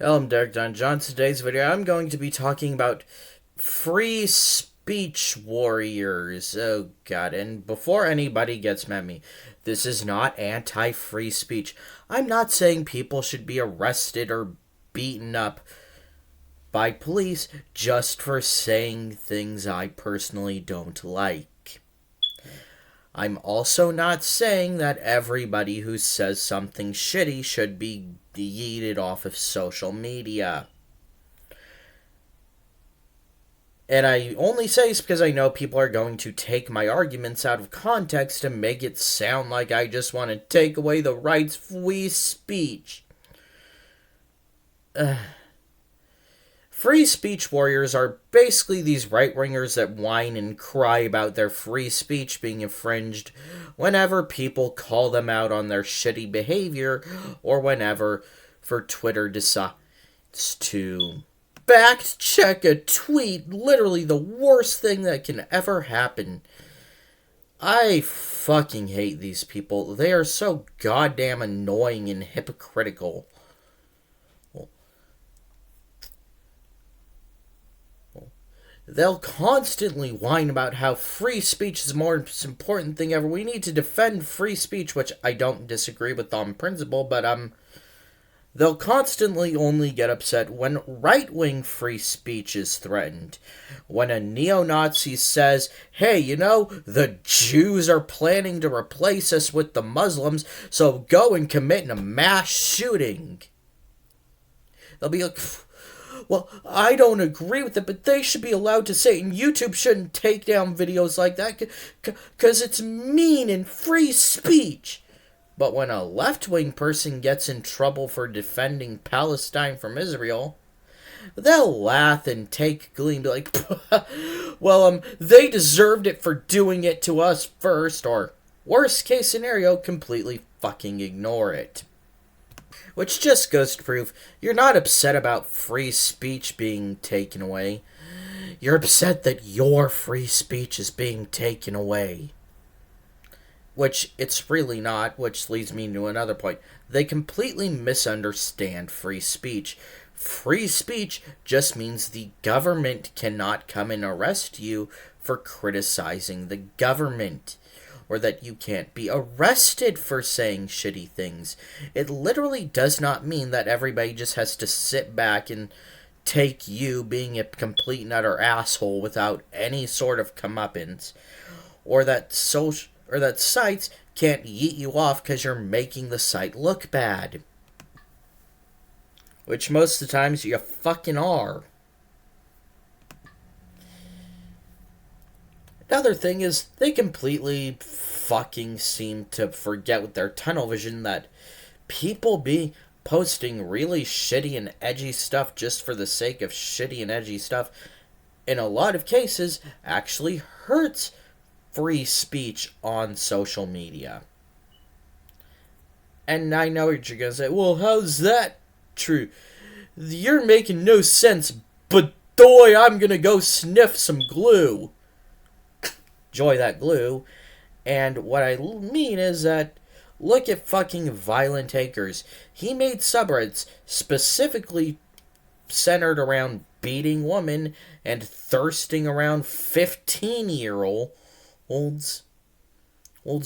Hello, I'm Derek Don John. Today's video, I'm going to be talking about free speech warriors. Oh, God. And before anybody gets mad at me, this is not anti-free speech. I'm not saying people should be arrested or beaten up by police just for saying things I personally don't like. I'm also not saying that everybody who says something shitty should be yeeted off of social media. And I only say this because I know people are going to take my arguments out of context to make it sound like I just want to take away the rights of free speech. Free speech warriors are basically these right-wingers that whine and cry about their free speech being infringed whenever people call them out on their shitty behavior or whenever Twitter decides to fact-check a tweet. Literally the worst thing that can ever happen. I fucking hate these people. They are so goddamn annoying and hypocritical. They'll constantly whine about how free speech is the most important thing ever. We need to defend free speech, which I don't disagree with on principle, but they'll constantly only get upset when right-wing free speech is threatened. When a neo-Nazi says, hey, the Jews are planning to replace us with the Muslims, so go and commit a mass shooting. They'll be like, well, I don't agree with it, but they should be allowed to say it, and YouTube shouldn't take down videos like that because it's mean and free speech. But when a left-wing person gets in trouble for defending Palestine from Israel, they'll laugh and take glee and be like, well, they deserved it for doing it to us first, or worst case scenario, completely fucking ignore it. Which just goes to prove you're not upset about free speech being taken away. You're upset that your free speech is being taken away. Which it's really not, which leads me to another point. They completely misunderstand free speech. Free speech just means the government cannot come and arrest you for criticizing the government. Or that you can't be arrested for saying shitty things. It literally does not mean that everybody just has to sit back and take you being a complete and utter asshole without any sort of comeuppance. Or that sites can't yeet you off because you're making the site look bad. Which most of the times you fucking are. Another thing is, they completely fucking seem to forget with their tunnel vision that people be posting really shitty and edgy stuff just for the sake of shitty and edgy stuff, in a lot of cases, actually hurts free speech on social media. And I know what you're gonna say, well, how's that true? You're making no sense, but boy, I'm gonna go sniff some glue. Enjoy that glue. And what I mean is that look at fucking Violent Acres. He made subreddits specifically centered around beating women and thirsting around 15-year-olds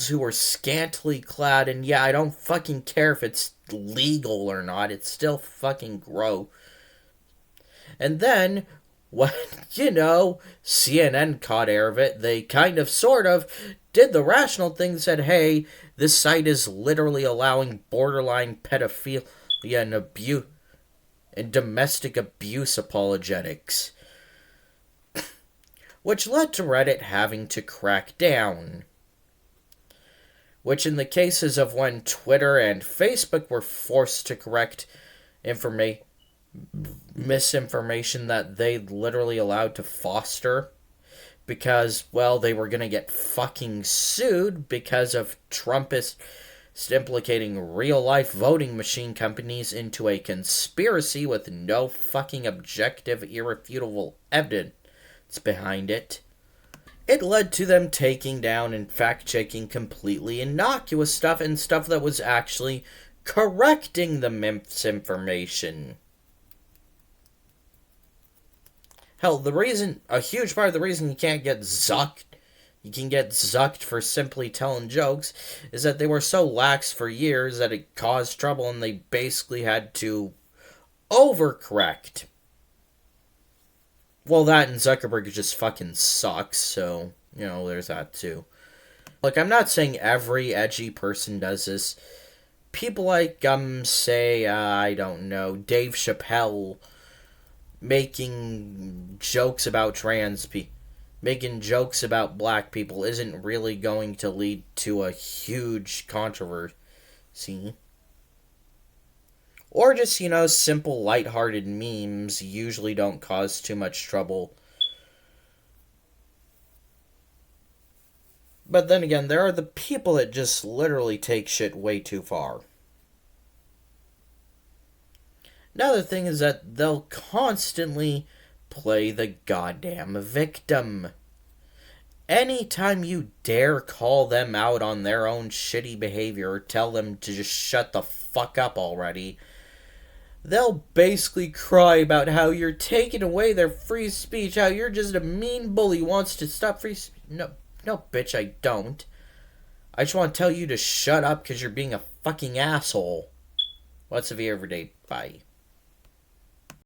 who are scantily clad. And yeah, I don't fucking care if it's legal or not. It's still fucking gross. And then when, CNN caught air of it, they kind of, sort of, did the rational thing and said, hey, this site is literally allowing borderline pedophilia and domestic abuse apologetics. Which led to Reddit having to crack down. Which in the cases of when Twitter and Facebook were forced to correct misinformation that they literally allowed to foster because, well, they were going to get fucking sued because of Trumpists implicating real-life voting machine companies into a conspiracy with no fucking objective, irrefutable evidence behind it. It led to them taking down and fact-checking completely innocuous stuff and stuff that was actually correcting the misinformation. Hell, a huge part of the reason you can get zucked for simply telling jokes, is that they were so lax for years that it caused trouble and they basically had to overcorrect. Well, that and Zuckerberg just fucking sucks, so, there's that too. Like, I'm not saying every edgy person does this. People like, say, I don't know, Dave Chappelle making jokes about making jokes about black people isn't really going to lead to a huge controversy. Or just, simple lighthearted memes usually don't cause too much trouble. But then again, there are the people that just literally take shit way too far. Another thing is that they'll constantly play the goddamn victim. Anytime you dare call them out on their own shitty behavior or tell them to just shut the fuck up already, they'll basically cry about how you're taking away their free speech, how you're just a mean bully who wants to stop free speech. No, bitch, I don't. I just want to tell you to shut up because you're being a fucking asshole. What's the everyday? Bye.